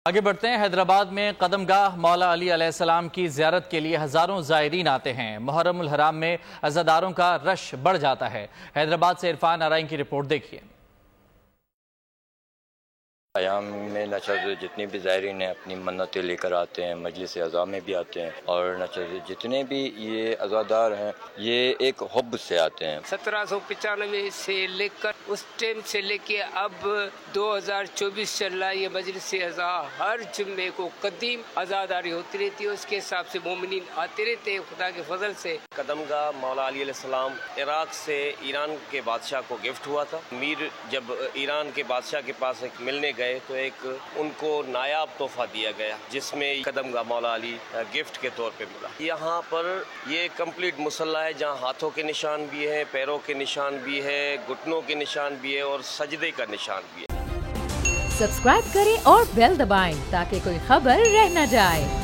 آگے بڑھتے ہیں۔ حیدرآباد میں قدم گاہ مولا علی علیہ السلام کی زیارت کے لیے ہزاروں زائرین آتے ہیں۔ محرم الحرام میں عزاداروں کا رش بڑھ جاتا ہے۔ حیدرآباد سے عرفان آرائن کی رپورٹ دیکھیے۔ ایام میں جتنے بھی زائرین ہیں اپنی منتیں لے کر آتے ہیں، مجلس اعزاء میں بھی آتے ہیں، اور جتنے بھی یہ عزادار ہیں یہ ایک حب سے آتے ہیں۔ 1795 سے لے کر اس ٹائم سے لے کے اب 2024 چل رہا ہے۔ یہ مجلس اعزاء ہر جمعے کو قدیم عزاداری ہوتی رہتی ہے، اس کے حساب سے مومنین آتے رہتے ہیں خدا کے فضل سے۔ قدم گاہ مولا علی علیہ السلام عراق سے ایران کے بادشاہ کو گفٹ ہوا تھا۔ امیر جب ایران کے بادشاہ کے پاس ایک ملنے گئے تو ایک ان کو نایاب تحفہ دیا گیا جس میں قدم گاہ مولا علی گفٹ کے طور پہ ملا۔ یہاں پر یہ کمپلیٹ مصلی ہے جہاں ہاتھوں کے نشان بھی ہیں، پیروں کے نشان بھی ہے، گھٹنوں کے نشان بھی ہے اور سجدے کا نشان بھی ہے۔ سبسکرائب کریں اور بیل دبائیں تاکہ کوئی خبر رہ نہ جائے۔